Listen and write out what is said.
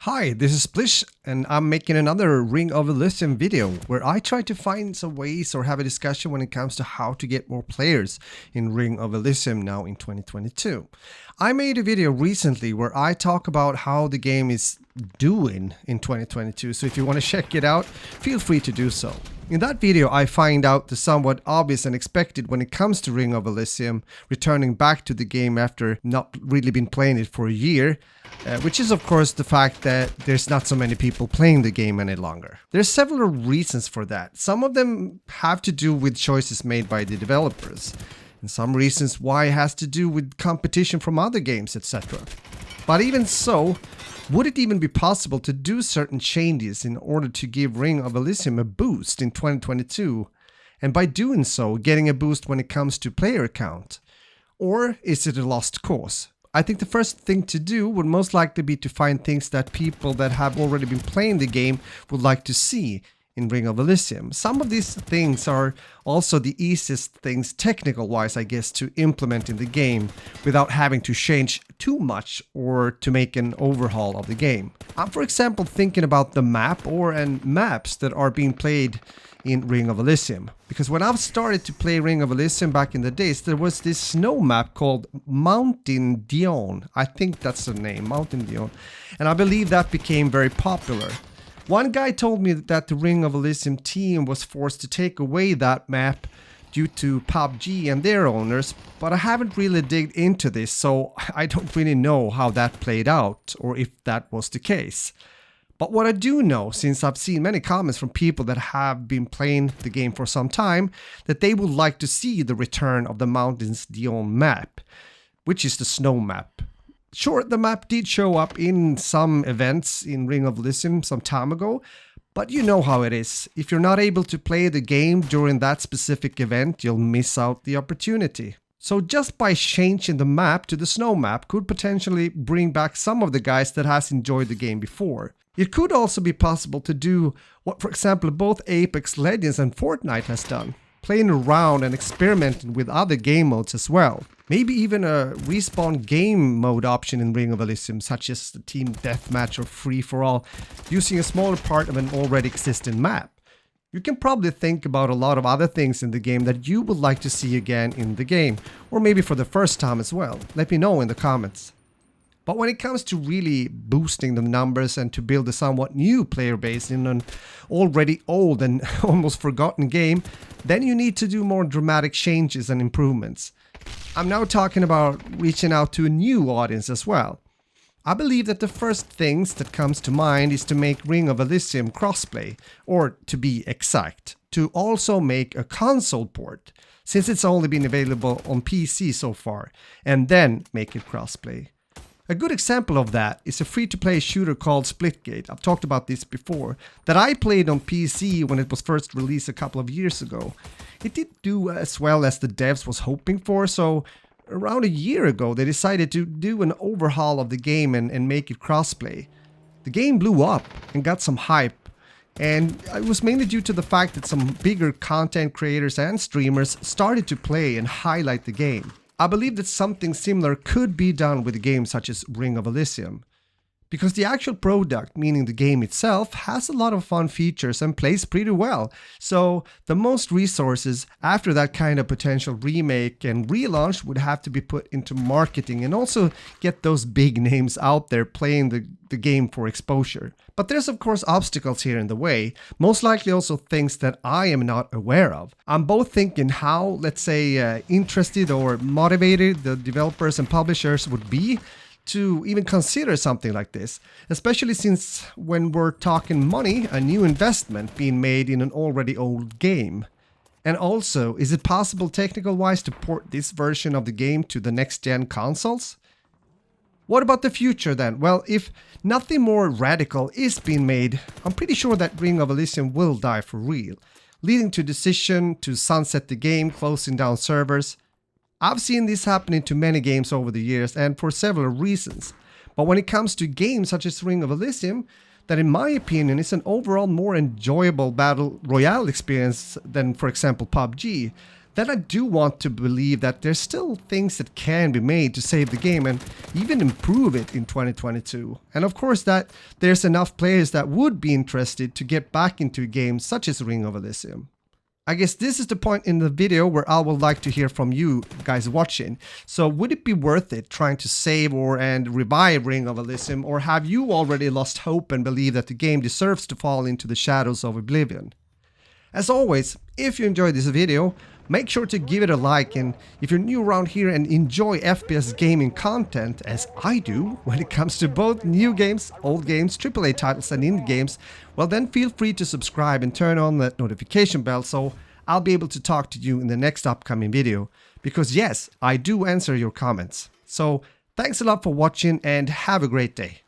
Hi, this is Splish, and I'm making another Ring of Elysium video where I try to find some ways or have a discussion when it comes to how to get more players in Ring of Elysium now in 2022. I made a video recently where I talk about how the game is doing in 2022, so if you want to check it out, feel free to do so. In that video, I find out the somewhat obvious and expected when it comes to Ring of Elysium, returning back to the game after not really been playing it for a year. Which is of course the fact that there's not so many people playing the game any longer. There's several reasons for that. Some of them have to do with choices made by the developers, and some reasons why it has to do with competition from other games, etc. But even so, would it even be possible to do certain changes in order to give Ring of Elysium a boost in 2022, and by doing so getting a boost when it comes to player count? Or is it a lost cause? I think the first thing to do would most likely be to find things that people that have already been playing the game would like to see in Ring of Elysium. Some of these things are also the easiest things technical wise, I guess, to implement in the game without having to change too much or to make an overhaul of the game. I'm for example thinking about the map and maps that are being played in Ring of Elysium. Because when I've started to play Ring of Elysium back in the days, there was this snow map called Mountain Dion. I think that's the name, Mountain Dion. And I believe that became very popular. One guy told me that the Ring of Elysium team was forced to take away that map due to PUBG and their owners, but I haven't really digged into this, so I don't really know how that played out or if that was the case. But what I do know, since I've seen many comments from people that have been playing the game for some time, that they would like to see the return of the Mountains Dion map, which is the snow map. Sure, the map did show up in some events in Ring of Elysium some time ago, but you know how it is. If you're not able to play the game during that specific event, you'll miss out the opportunity. So just by changing the map to the snow map could potentially bring back some of the guys that has enjoyed the game before. It could also be possible to do what, for example, both Apex Legends and Fortnite has done, playing around and experimenting with other game modes as well. Maybe even a respawn game mode option in Ring of Elysium, such as the team deathmatch or free-for-all, using a smaller part of an already existing map. You can probably think about a lot of other things in the game that you would like to see again in the game, or maybe for the first time as well. Let me know in the comments. But when it comes to really boosting the numbers and to build a somewhat new player base in an already old and almost forgotten game, then you need to do more dramatic changes and improvements. I'm now talking about reaching out to a new audience as well. I believe that the first things that comes to mind is to make Ring of Elysium crossplay, or to be exact, to also make a console port, since it's only been available on PC so far, and then make it crossplay. A good example of that is a free-to-play shooter called Splitgate. I've talked about this before, that I played on PC when it was first released a couple of years ago. It didn't do as well as the devs was hoping for, so around a year ago they decided to do an overhaul of the game and make it crossplay. The game blew up and got some hype, and it was mainly due to the fact that some bigger content creators and streamers started to play and highlight the game. I believe that something similar could be done with a game such as Ring of Elysium. Because the actual product, meaning the game itself, has a lot of fun features and plays pretty well. So the most resources after that kind of potential remake and relaunch would have to be put into marketing and also get those big names out there playing the game for exposure. But there's of course obstacles here in the way, most likely also things that I am not aware of. I'm both thinking how, let's say, interested or motivated the developers and publishers would be to even consider something like this, especially since when we're talking money, a new investment being made in an already old game. And also, is it possible technical-wise to port this version of the game to the next-gen consoles? What about the future then? Well, if nothing more radical is being made, I'm pretty sure that Ring of Elysium will die for real, leading to decision to sunset the game, closing down servers. I've seen this happening to many games over the years and for several reasons. But when it comes to games such as Ring of Elysium, that in my opinion is an overall more enjoyable battle royale experience than, for example, PUBG, then I do want to believe that there's still things that can be made to save the game and even improve it in 2022. And of course that there's enough players that would be interested to get back into games such as Ring of Elysium. I guess this is the point in the video where I would like to hear from you guys watching. So would it be worth it trying to save and revive Ring of Elysium, or have you already lost hope and believe that the game deserves to fall into the shadows of oblivion? As always, if you enjoyed this video, make sure to give it a like, and if you're new around here and enjoy FPS gaming content, as I do, when it comes to both new games, old games, AAA titles and indie games, well then feel free to subscribe and turn on that notification bell so I'll be able to talk to you in the next upcoming video, because yes, I do answer your comments. So thanks a lot for watching and have a great day.